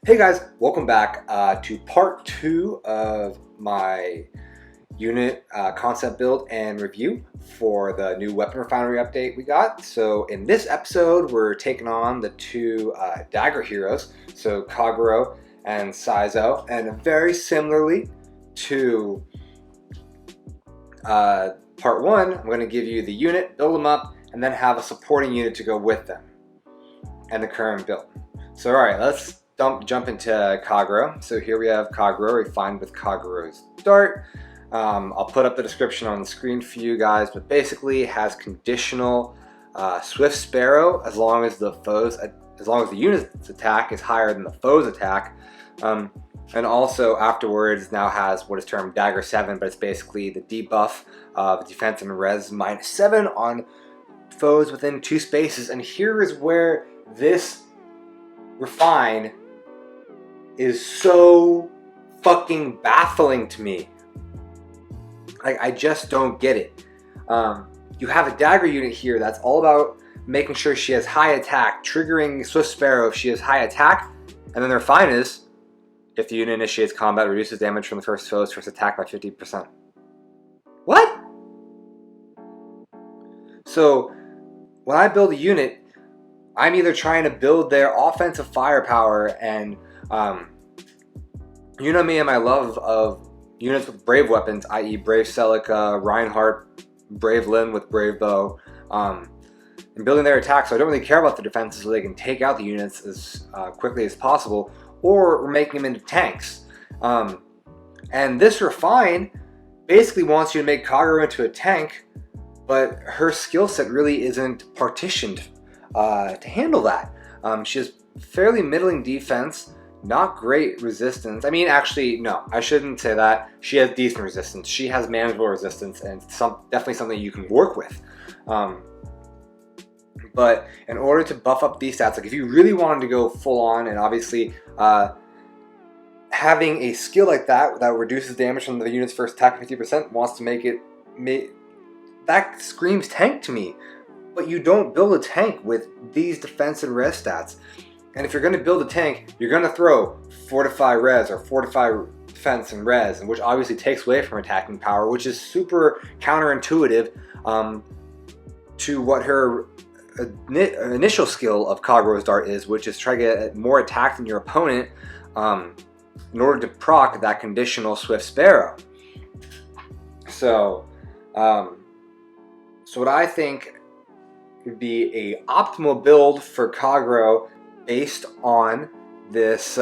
Hey guys, welcome back to part 2 of my unit concept build and review for the new weapon refinery update we got. So in this episode, we're taking on the two dagger heroes, so Kagero and Saizo, and very similarly to part 1, I'm going to give you the unit, build them up, and then have a supporting unit to go with them and the current build. So alright, let's jump into Kagero. So here we have Kagero, refined with Kagero's dart. I'll put up the description on the screen for you guys, but basically it has conditional Swift Sparrow as long as the unit's attack is higher than the foe's attack. And also afterwards now has what is termed Dagger 7, but it's basically the debuff of defense and res -7 on foes within 2 spaces. And here is where this refine is so fucking baffling to me. Like, I just don't get it. You have a dagger unit here that's all about making sure she has high attack, triggering Swift Sparrow if she has high attack, and then the refine is, if the unit initiates combat, reduces damage from the foe's first attack by 50%. What? So, when I build a unit, I'm either trying to build their offensive firepower and you know me and my love of units with brave weapons, i.e. Brave Celica, Reinhardt, Brave Lyn with Brave Bow, and building their attack, so I don't really care about the defenses so they can take out the units as quickly as possible, or we're making them into tanks. And this refine basically wants you to make Kagero into a tank, but her skill set really isn't partitioned to handle that. She has fairly middling defense, not great resistance. I mean, actually, no, I shouldn't say that. She has decent resistance. She has manageable resistance, and definitely something you can work with. But in order to buff up these stats, like if you really wanted to go full on, and obviously having a skill like that reduces damage from the unit's first attack 50% wants to make it, that screams tank to me. But you don't build a tank with these defense and res stats. And if you're going to build a tank, you're going to throw Fortify res or Fortify defense and res, which obviously takes away from attacking power, which is super counterintuitive to what her initial skill of Kagero's dart is, which is try to get more attack than your opponent in order to proc that conditional Swift Sparrow. So what I think would be a optimal build for Kagero based on this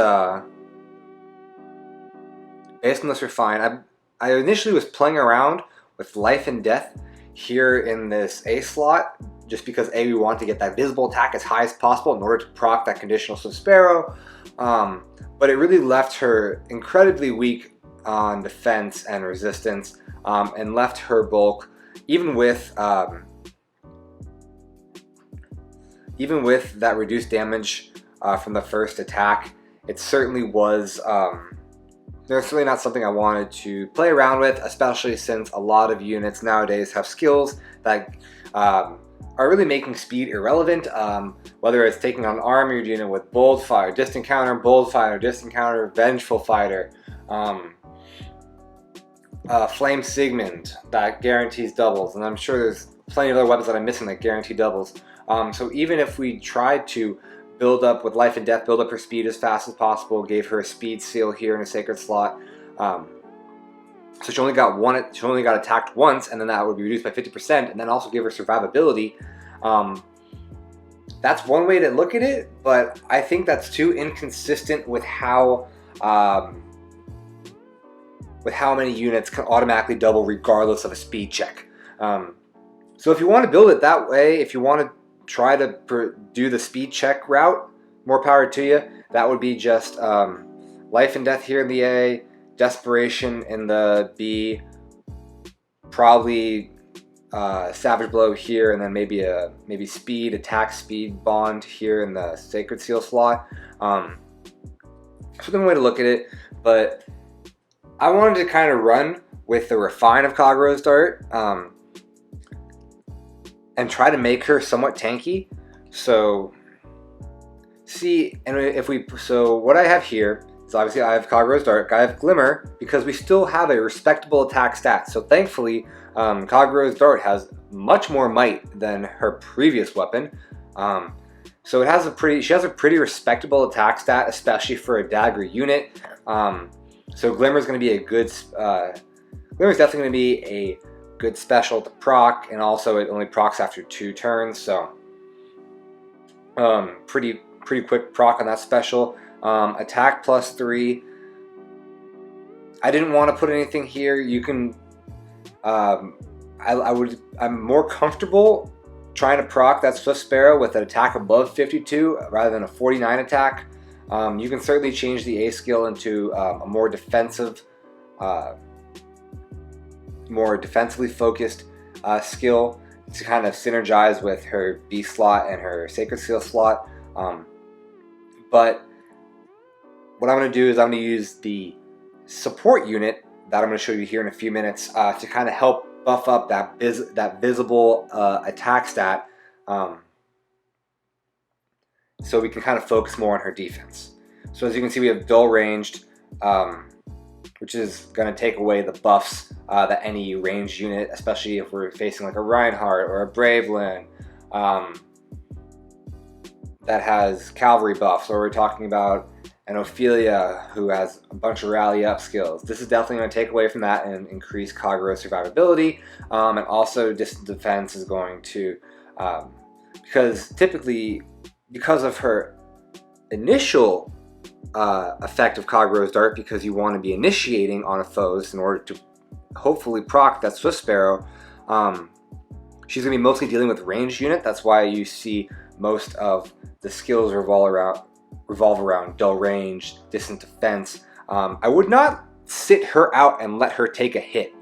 refine. I initially was playing around with life and death here in this A slot, just because we want to get that visible attack as high as possible in order to proc that conditional Swift Sparrow. But it really left her incredibly weak on defense and resistance, and left her bulk, even with that reduced damage from the first attack, it certainly was certainly not something I wanted to play around with, especially since a lot of units nowadays have skills that are really making speed irrelevant, whether it's taking on armor, you're dealing with bold fighter, distant counter, vengeful fighter, flame Sigmund that guarantees doubles, and I'm sure there's plenty of other weapons that I'm missing that guarantee doubles. So even if we tried to build up with life and death, build up her speed as fast as possible, gave her a speed seal here in a sacred slot, so she only got attacked once, and then that would be reduced by 50%, and then also give her survivability. That's one way to look at it, but I think that's too inconsistent with how many units can automatically double regardless of a speed check. So if you want to build it that way, if you want to try to do the speed check route, more power to you. That would be just life and death here in the A, desperation in the B, probably savage blow here, and then maybe speed, attack speed bond here in the sacred seal slot. That's a good way to look at it, but I wanted to kind of run with the refine of Kagero's dart, and try to make her somewhat tanky. So see, and if we, so what I have here is obviously I have Kagero's Dart, I have Glimmer, because we still have a respectable attack stat. So thankfully, Kagero's Dart has much more might than her previous weapon. So she has a pretty respectable attack stat, especially for a dagger unit. So Glimmer's going to be a good, Glimmer's definitely going to be a good special to proc, and also it only procs after 2 turns, so pretty quick proc on that special. Attack +3. I didn't want to put anything here. You can, I'm more comfortable trying to proc that Swift Sparrow with an attack above 52 rather than a 49 attack. You can certainly change the A skill into a more defensive, more defensively focused skill to kind of synergize with her B slot and her Sacred Seal slot. But what I'm going to do is I'm going to use the support unit that I'm going to show you here in a few minutes to kind of help buff up that visible attack stat, so we can kind of focus more on her defense. So as you can see, we have dull ranged, which is going to take away the buffs that any ranged unit, especially if we're facing like a Reinhardt or a Bravelyn, that has cavalry buffs, or we're talking about an Ophelia who has a bunch of rally up skills. This is definitely going to take away from that and increase Kagero's survivability, and also distant defense is going to, because typically, because of her initial effect of Kagero's Dart, because you want to be initiating on a foes in order to hopefully proc that Swift Sparrow, she's going to be mostly dealing with ranged unit. That's why you see most of the skills revolve around dull range, distant defense. I would not sit her out and let her take a hit.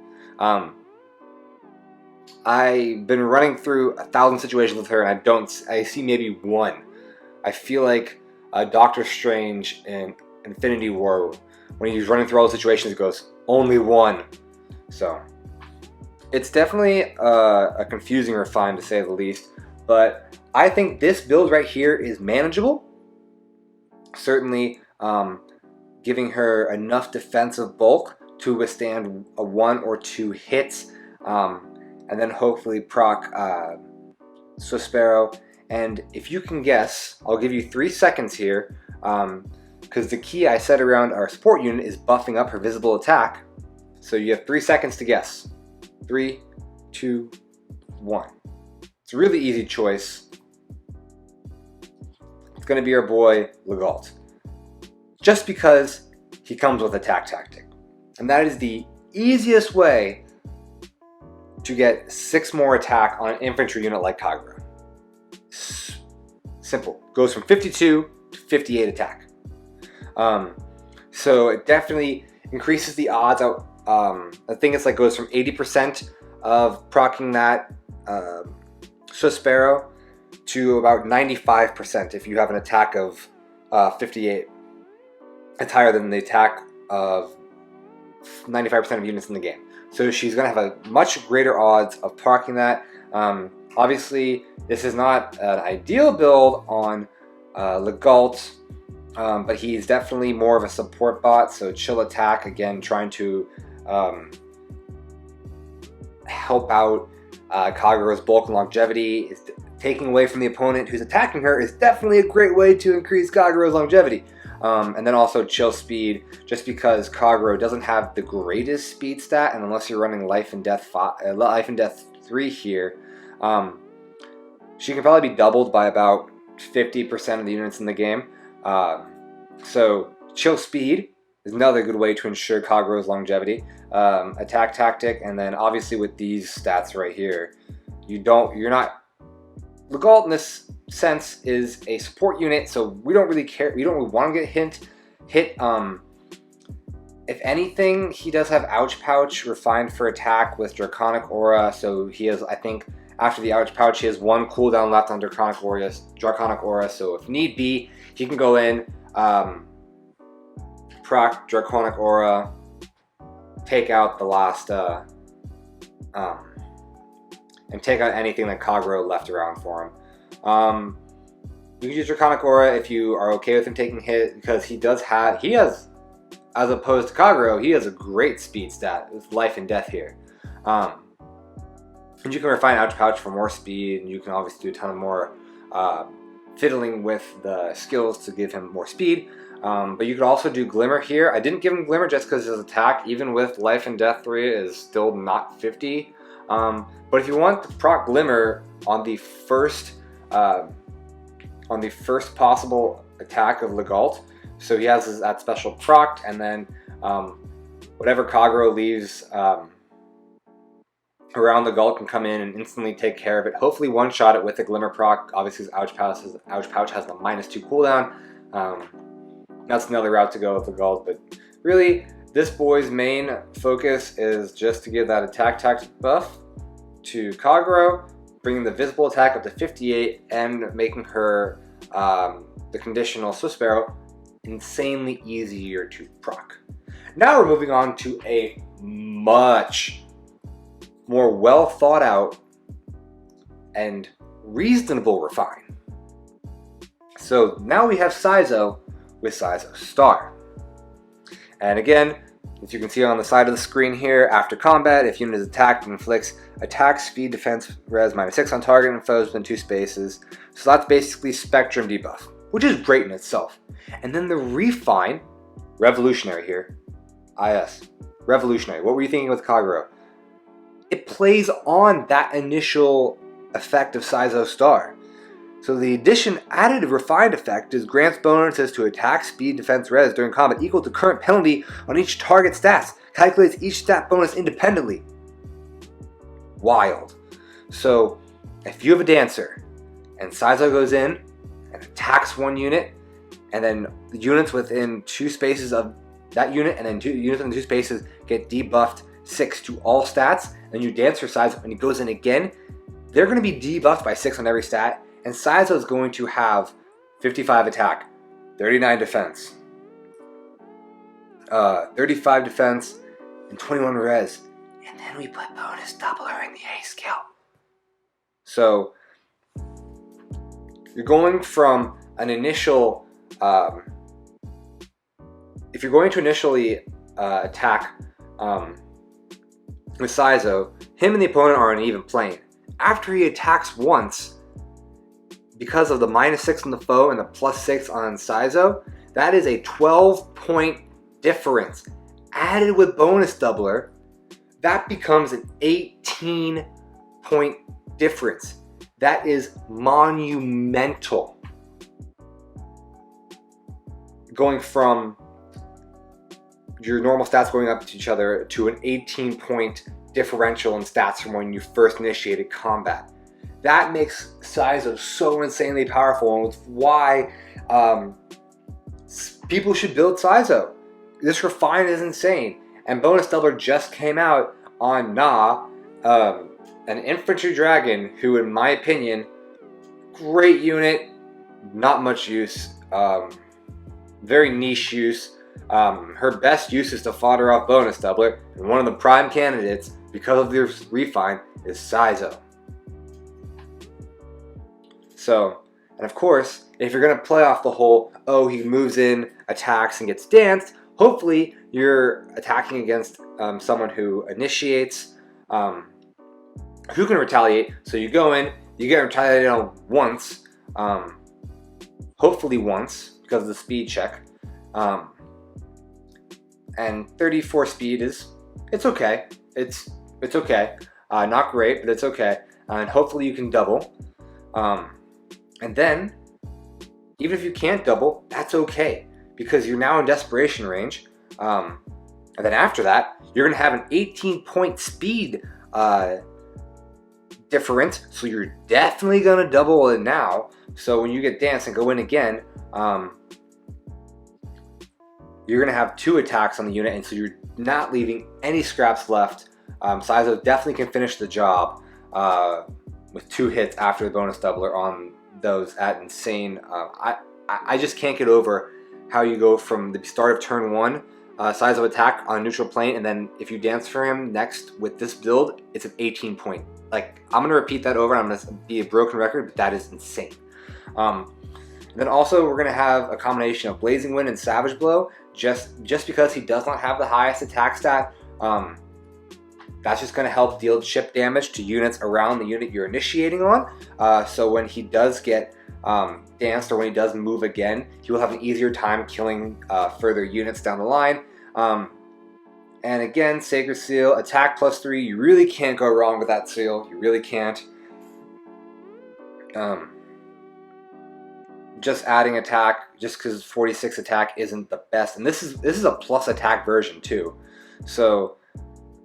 I've been running through 1,000 situations with her, and I see maybe one. I feel like Doctor Strange in Infinity War, when he's running through all the situations, it goes, only one. So it's definitely a confusing refine, to say the least, but I think this build right here is manageable. Certainly giving her enough defensive bulk to withstand a 1 or 2 hits, and then hopefully proc Swift Sparrow. And if you can guess, I'll give you 3 seconds here, because the key I set around our support unit is buffing up her visible attack. So you have 3 seconds to guess. 3, 2, 1. It's a really easy choice. It's going to be our boy Legault, just because he comes with attack tactic, and that is the easiest way to get 6 more attack on an infantry unit like Kagero. Simple. Goes from 52 to 58 attack. So it definitely increases the odds out. I think it's like goes from 80% of proccing that Swift Sparrow to about 95% if you have an attack of 58. It's higher than the attack of 95% of units in the game. So she's going to have a much greater odds of proccing that. Obviously, this is not an ideal build on Legault, but he's definitely more of a support bot, so chill attack, again, trying to help out Kagero's bulk and longevity. Is taking away from the opponent who's attacking her is definitely a great way to increase Kagero's longevity. And then also chill speed, just because Kagero doesn't have the greatest speed stat, and unless you're running Life and Death 3 here, she can probably be doubled by about 50% of the units in the game. So chill speed is another good way to ensure Kagero's longevity. Attack tactic, and then obviously with these stats right here, Legault in this sense is a support unit, so we don't really care. We don't really want to get hit. If anything, he does have Ouch Pouch refined for attack with Draconic Aura, so he has, I think, after the Ouch Pouch, he has 1 cooldown left on Draconic Aura, so if need be, he can go in, proc Draconic Aura, take out the last, and take out anything that Kagero left around for him. You can use Draconic Aura if you are okay with him taking hit, because he has, as opposed to Kagero, he has a great speed stat. It's life and death here. And you can refine Ouch Pouch for more speed, and you can obviously do a ton of more fiddling with the skills to give him more speed. But you could also do Glimmer here. I didn't give him Glimmer just because his attack, even with life and death 3, is still not 50. But if you want to proc Glimmer on the first possible attack of Legault, so he has that special proc, and then whatever Kagero leaves around Legault can come in and instantly take care of it. Hopefully one-shot it with a Glimmer proc. Obviously his Ouch Pouch has the -2 cooldown. That's another route to go with Legault, but really this boy's main focus is just to give that attack tax buff to Kagero, bringing the visible attack up to 58 and making her the conditional Swiss Sparrow insanely easier to proc. Now we're moving on to a much more well thought out and reasonable refine. So now we have Saizo with Saizo Star. And again, as you can see on the side of the screen here, after combat, if unit is attacked, it inflicts attack, speed, defense, res -6 on target and foes within 2 spaces. So that's basically spectrum debuff, which is great in itself. And then the refine, revolutionary here, IS, revolutionary. What were you thinking with Kagero? It plays on that initial effect of Saizo Star. So the addition added refined effect is grants bonuses to attack, speed, defense, res during combat equal to current penalty on each target stats. Calculates each stat bonus independently. Wild. So if you have a dancer and Saizo goes in and attacks one unit, and then the units within 2 spaces of that unit, and then 2 units within 2 spaces get debuffed 6 to all stats, and you dance for Saizo and he goes in again, they're going to be debuffed by 6 on every stat, and Saizo is going to have 55 attack, 39 defense, 35 defense, and 21 res. And then we put bonus doubler in the A skill. So you're going from an initial, if you're going to initially attack with Saizo, him and the opponent are on an even plane. After he attacks once, because of the -6 on the foe and the +6 on Saizo, that is a 12-point difference. Added with bonus doubler, that becomes an 18-point difference. That is monumental. Going from your normal stats going up to each other to an 18-point differential in stats from when you first initiated combat. That makes Saizo so insanely powerful, and it's why people should build Saizo. This refine is insane, and bonus doubler just came out on Na, an infantry dragon who, in my opinion, great unit, not much use, very niche use. Her best use is to fodder off bonus doubler, and one of the prime candidates, because of this refine, is Saizo. So, and of course, if you're going to play off the whole, oh, he moves in, attacks, and gets danced, hopefully you're attacking against someone who initiates, who can retaliate. So you go in, you get retaliated on once, hopefully once, because of the speed check. And 34 speed it's okay. It's okay. Not great, but it's okay. And hopefully you can double. And then, even if you can't double, that's okay, because you're now in desperation range. And then after that, you're going to have an 18-point speed difference, so you're definitely going to double it now. So when you get danced and go in again, you're going to have 2 attacks on the unit, and so you're not leaving any scraps left. Saizo definitely can finish the job with 2 hits after the bonus doubler on those at insane. I just can't get over how you go from the start of turn 1, Saizo attack on a neutral plane, and then if you dance for him next with this build, it's an 18-point. Like, I'm going to repeat that over, I'm going to be a broken record, but that is insane. And then also we're going to have a combination of Blazing Wind and Savage Blow, just because he does not have the highest attack stat. That's just going to help deal chip damage to units around the unit you're initiating on. So when he does get danced, or when he does move again, he will have an easier time killing further units down the line. And again, Sacred Seal, attack +3. You really can't go wrong with that seal. You really can't. Just adding attack, just because 46 attack isn't the best. And this is a plus attack version too. So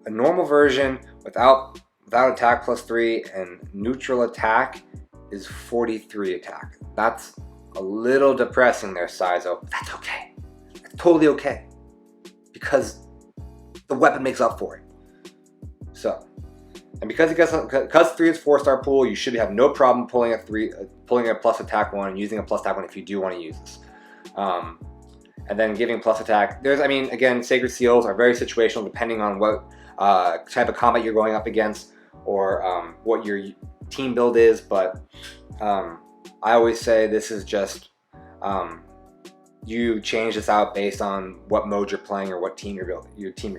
a normal version without attack +3 and neutral attack is 43 attack. That's a little depressing there, Saizo. But that's okay. That's totally okay. Because the weapon makes up for it. So, and because 3 is 4-star pool, you should have no problem pulling a plus attack 1 and using a plus attack 1 if you do want to use this. And then giving plus attack. Again, Sacred Seals are very situational depending on what type of combat you're going up against, or what your team build is, but I always say this is just you change this out based on what mode you're playing, or what team you're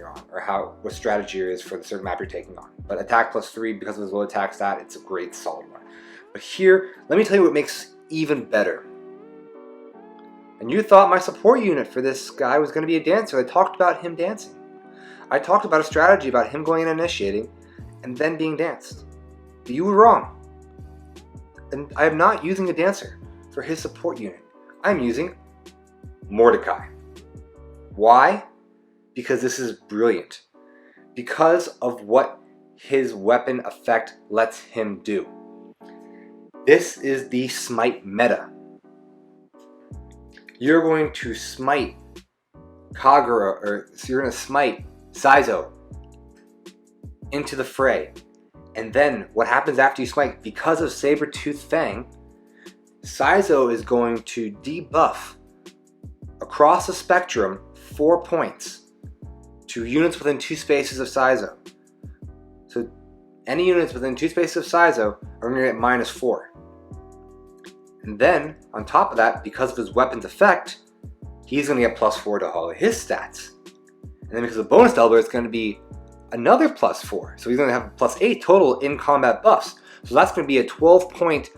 on, or what strategy is for the certain map you're taking on. But attack +3, because of his low attack stat, it's a great solid one. But here, let me tell you what makes even better. And you thought my support unit for this guy was going to be a dancer. I talked about him dancing. I talked about a strategy about him going and initiating and then being danced. But you were wrong. And I am not using a dancer for his support unit. I'm using Mordecai. Why? Because this is brilliant. Because of what his weapon effect lets him do. This is the smite meta. You're going to smite Kagero, or so you're going to smite Saizo into the fray. And then what happens after you smite, because of Saber-Tooth Fang, Saizo is going to debuff across the spectrum 4 points to units within 2 spaces of Saizo. So any units within 2 spaces of Saizo are going to get -4. And then, on top of that, because of his weapon's effect, he's going to get +4 to all of his stats. And then because of bonus doubler, it's going to be another +4. So he's going to have +8 total in combat buffs. So that's going to be a 12-point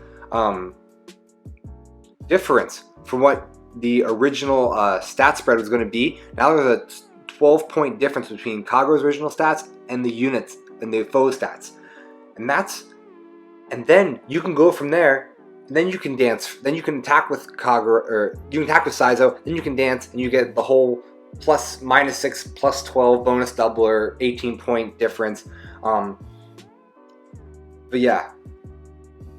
difference from what the original stat spread was going to be. Now there's a 12-point difference between Kagero's original stats and the units and the foe stats. And then you can go from there. And then you can dance. Then you can attack with Kagero, or you can attack with Saizo. Then you can dance, and you get the whole +6, +12 bonus doubler, 18-point difference. But yeah,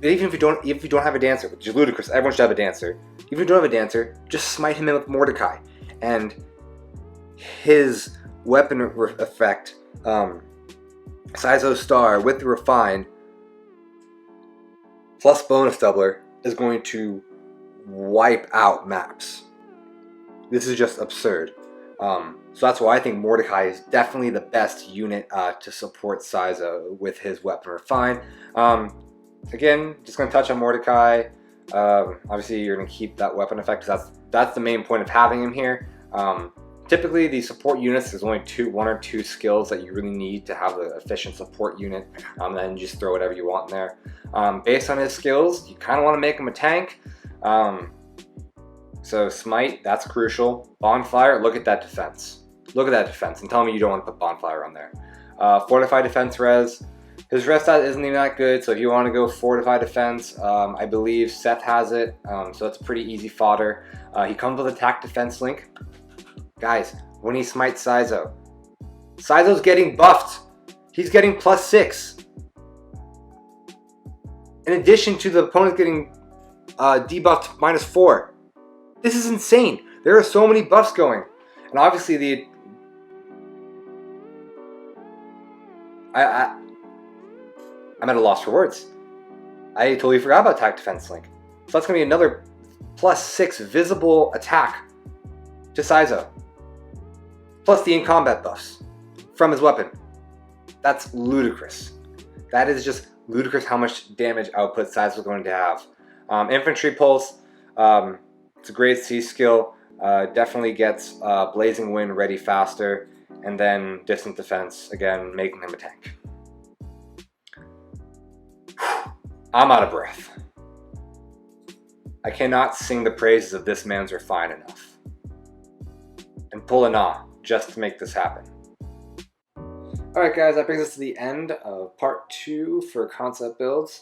even if you don't have a dancer, which is ludicrous, everyone should have a dancer. Even if you don't have a dancer, just smite him in with Mordecai, and his weapon effect, Saizo Star with the Refined plus bonus doubler, is going to wipe out maps. This is just absurd. So that's why I think Mordecai is definitely the best unit to support Saizo with his weapon Refine. Again, just going to touch on Mordecai. Obviously, you're going to keep that weapon effect, because that's the main point of having him here. Typically, the support units, there's only 1 or 2 skills that you really need to have an efficient support unit. Then just throw whatever you want in there. Based on his skills, you kind of want to make him a tank. So Smite, that's crucial. Bonfire, look at that defense. Look at that defense, and tell me you don't want to put Bonfire on there. Fortify defense res. His res stat isn't even that good, so if you want to go Fortify defense, I believe Seth has it, so it's pretty easy fodder. He comes with attack defense link. Guys, when he smites Saizo, Saizo's getting buffed. He's getting +6. In addition to the opponent getting debuffed -4. This is insane. There are so many buffs going. And obviously I'm at a loss for words. I totally forgot about attack defense link. So that's going to be another +6 visible attack to Saizo. Plus the in-combat buffs from his weapon. That's ludicrous. That is just ludicrous how much damage output Saizo is going to have. Infantry pulse. It's a great C skill. Definitely gets Blazing Wind ready faster, and then Distant Defense, again, making him a tank. I'm out of breath. I cannot sing the praises of this man's Refine enough. And pull an ah just to make this happen. Alright guys, that brings us to the end of part 2 for concept builds.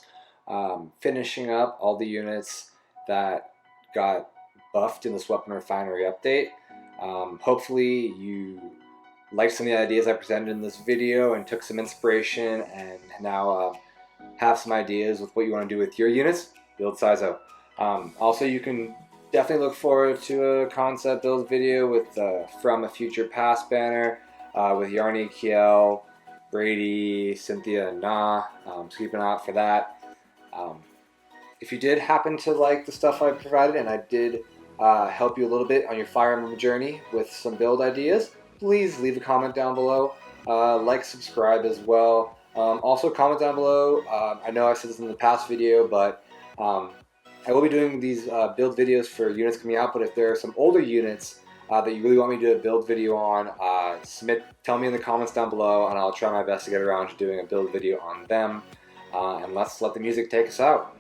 Finishing up all the units that got buffed in this Weapon Refinery update. Hopefully you liked some of the ideas I presented in this video and took some inspiration and now have some ideas with what you want to do with your units. Build Saizo. Also, you can definitely look forward to a concept build video with From a Future Past banner with Yarny, Kiel, Brady, Cynthia, and Na. So keep an eye out for that. If you did happen to like the stuff I provided and I did help you a little bit on your Fire Emblem journey with some build ideas, please leave a comment down below. Like, subscribe as well. Also comment down below. I know I said this in the past video, but I will be doing these build videos for units coming out, but if there are some older units that you really want me to do a build video on, tell me in the comments down below, and I'll try my best to get around to doing a build video on them. And let's let the music take us out.